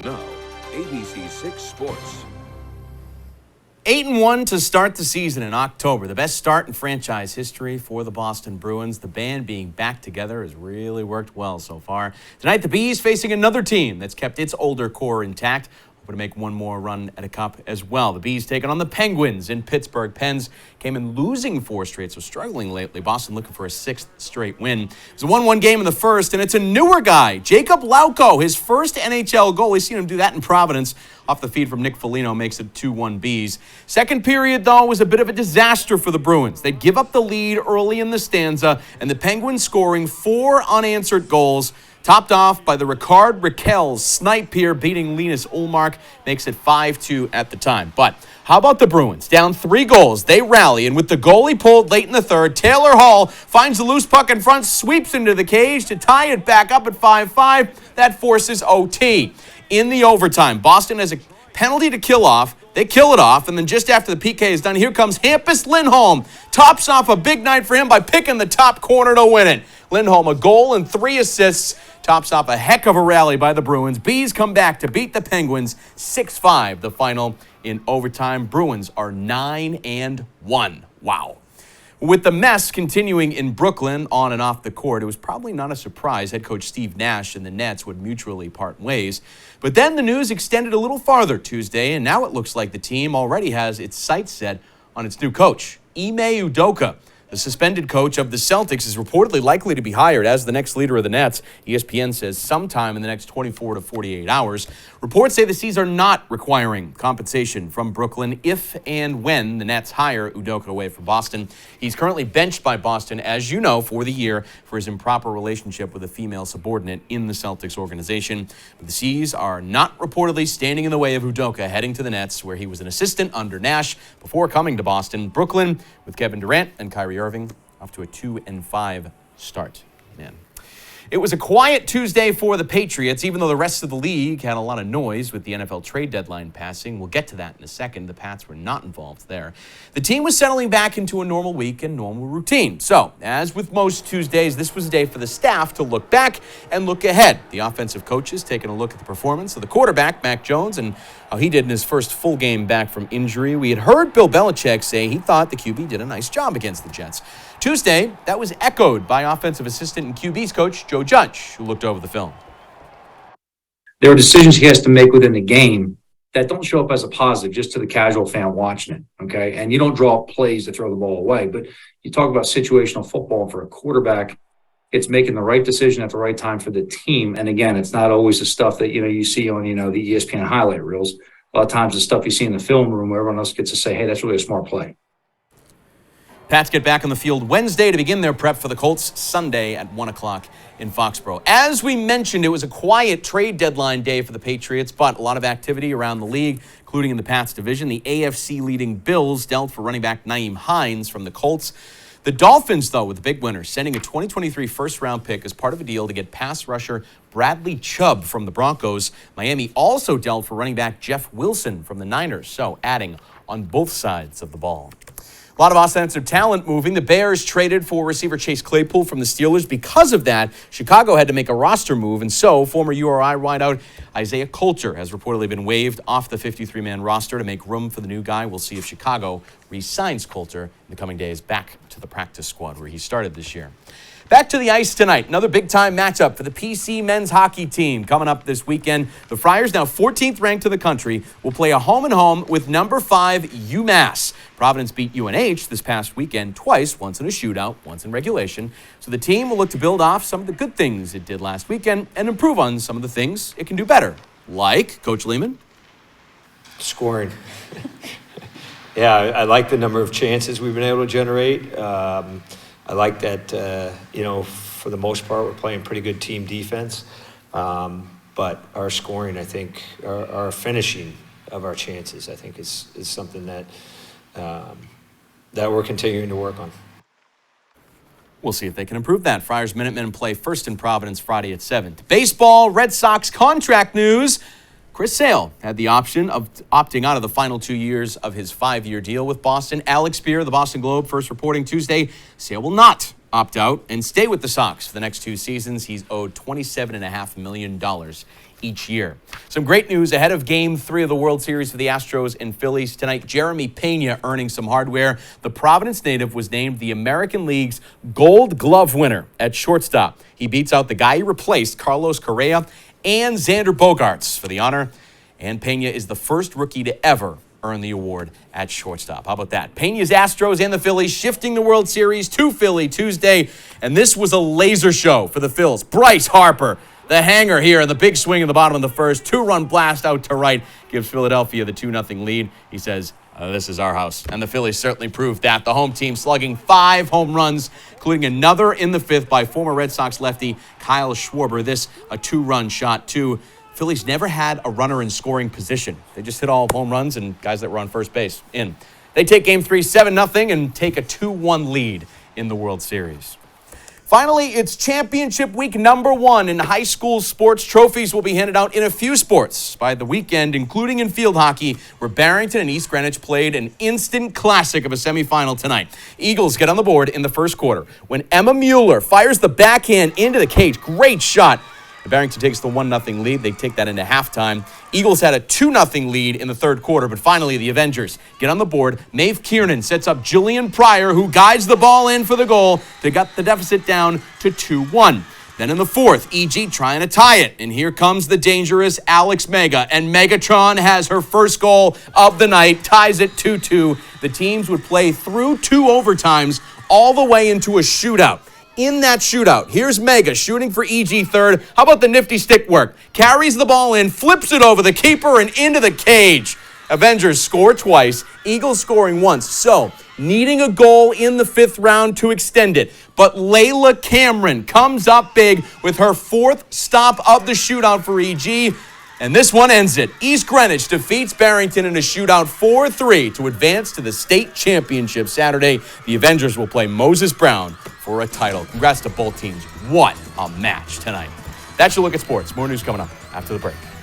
Now, ABC 6 Sports. 8-1 to start the season in October. The best start in franchise history for the Boston Bruins. The band being back together has really worked well so far. Tonight, the Bees facing another team that's kept its older core intact. Hoping to make one more run at a cup as well. The Bees taking on the Penguins in Pittsburgh. Pens came in losing 4 straight, so struggling lately. Boston looking for a 6th straight win. It was a 1-1 game in the first, and it's a newer guy, Jakub Lauko, his first NHL goal. We've seen him do that in Providence. Off the feed from Nick Foligno makes it 2-1 Bees. Second period, though, was a bit of a disaster for the Bruins. They'd give up the lead early in the stanza, and the Penguins scoring 4 unanswered goals, topped off by the Ricard Raquel snipe here, beating Linus Ullmark, makes it 5-2 at the time. But how about the Bruins? Down 3 goals, they rally, and with the goalie pulled late in the third, Taylor Hall finds the loose puck in front, sweeps into the cage to tie it back up at 5-5. That forces OT. In the overtime, Boston has a penalty to kill off. They kill it off, and then just after the PK is done, here comes Hampus Lindholm. Tops off a big night for him by picking the top corner to win it. Lindholm, a goal and 3 assists, tops off a heck of a rally by the Bruins. Bees come back to beat the Penguins 6-5, the final in overtime. Bruins are 9-1. Wow. With the mess continuing in Brooklyn on and off the court, it was probably not a surprise head coach Steve Nash and the Nets would mutually part ways. But then the news extended a little farther Tuesday, and now it looks like the team already has its sights set on its new coach, Ime Udoka. The suspended coach of the Celtics is reportedly likely to be hired as the next leader of the Nets. ESPN says sometime in the next 24 to 48 hours. Reports say the C's are not requiring compensation from Brooklyn if and when the Nets hire Udoka away from Boston. He's currently benched by Boston, as you know, for the year for his improper relationship with a female subordinate in the Celtics organization. But the C's are not reportedly standing in the way of Udoka heading to the Nets, where he was an assistant under Nash before coming to Boston. Brooklyn, with Kevin Durant and Kyrie Irving, off to a 2-5 start. Man. It was a quiet Tuesday for the Patriots, even though the rest of the league had a lot of noise with the NFL trade deadline passing. We'll get to that in a second. The Pats were not involved there. The team was settling back into a normal week and normal routine. So, as with most Tuesdays, this was a day for the staff to look back and look ahead. The offensive coaches taking a look at the performance of the quarterback, Mac Jones, and how he did in his first full game back from injury. We had heard Bill Belichick say he thought the QB did a nice job against the Jets. Tuesday, that was echoed by offensive assistant and QB's coach, Joe Judge, who looked over the film. There are decisions he has to make within the game that don't show up as a positive just to the casual fan watching it, okay? And you don't draw up plays to throw the ball away, but you talk about situational football for a quarterback. It's making the right decision at the right time for the team. And again, it's not always the stuff that, you see on, the ESPN highlight reels. A lot of times the stuff you see in the film room where everyone else gets to say, hey, that's really a smart play. Pats get back on the field Wednesday to begin their prep for the Colts Sunday at 1 o'clock in Foxborough. As we mentioned, it was a quiet trade deadline day for the Patriots, but a lot of activity around the league, including in the Pats division. The AFC leading Bills dealt for running back Nyheim Hines from the Colts. The Dolphins, though, with the big winner, sending a 2023 first-round pick as part of a deal to get pass rusher Bradley Chubb from the Broncos. Miami also dealt for running back Jeff Wilson from the Niners, so adding on both sides of the ball. A lot of offensive talent moving. The Bears traded for receiver Chase Claypool from the Steelers. Because of that, Chicago had to make a roster move, and so former URI wideout Isaiah Coulter has reportedly been waived off the 53-man roster to make room for the new guy. We'll see if Chicago re-signs Coulter in the coming days back to the practice squad where he started this year. Back to the ice tonight. Another big-time matchup for the PC men's hockey team coming up this weekend. The Friars, now 14th ranked in the country, will play a home-and-home with number 5 UMass. Providence beat UNH this past weekend twice, once in a shootout, once in regulation. So the team will look to build off some of the good things it did last weekend and improve on some of the things it can do better. Like, Coach Lehman? Scoring. Yeah, I like the number of chances we've been able to generate. I like that, for the most part, we're playing pretty good team defense. But our scoring, I think, our finishing of our chances, I think, is something that we're continuing to work on. We'll see if they can improve that. Friars Minutemen play first in Providence Friday at 7. Baseball, Red Sox contract news. Chris Sale had the option of opting out of the final 2 years of his 5-year deal with Boston. Alex Spear, the Boston Globe, first reporting Tuesday, Sale will not opt out and stay with the Sox for the next 2 seasons. He's owed $27.5 million each year. Some great news ahead of Game 3 of the World Series for the Astros and Phillies tonight. Jeremy Pena earning some hardware. The Providence native was named the American League's Gold Glove winner at shortstop. He beats out the guy he replaced, Carlos Correa, and Xander Bogaerts for the honor. And Pena is the first rookie to ever earn the award at shortstop. How about that? Pena's Astros and the Phillies shifting the World Series to Philly Tuesday. And this was a laser show for the Phils. Bryce Harper, the hanger here, and the big swing in the bottom of the first. Two-run blast out to right gives Philadelphia the 2-0 lead. He says, this is our house. And the Phillies certainly proved that. The home team slugging 5 home runs, including another in the 5th by former Red Sox lefty Kyle Schwarber. This a 2-run shot, too. Phillies never had a runner in scoring position. They just hit all home runs and guys that were on first base in. They take Game 3 7-0 and take a 2-1 lead in the World Series. Finally, it's championship week number 1 in high school sports. Trophies will be handed out in a few sports by the weekend, including in field hockey, where Barrington and East Greenwich played an instant classic of a semifinal tonight. Eagles get on the board in the first quarter when Emma Mueller fires the backhand into the cage. Great shot. Barrington takes the 1-0 lead. They take that into halftime. Eagles had a 2-0 lead in the third quarter, but finally the Avengers get on the board. Maeve Kiernan sets up Jillian Pryor, who guides the ball in for the goal. They got the deficit down to 2-1. Then in the fourth, EG trying to tie it. And here comes the dangerous Alex Mega. And Megatron has her first goal of the night, ties it 2-2. The teams would play through 2 overtimes all the way into a shootout. In that shootout, here's Mega shooting for EG third. How about the nifty stick work? Carries the ball in, flips it over the keeper and into the cage. Avengers score twice, Eagles scoring once. So, needing a goal in the 5th round to extend it. But Layla Cameron comes up big with her 4th stop of the shootout for EG. And this one ends it. East Greenwich defeats Barrington in a shootout 4-3 to advance to the state championship Saturday. The Avengers will play Moses Brown for a title. Congrats to both teams. What a match tonight. That's your look at sports. More news coming up after the break.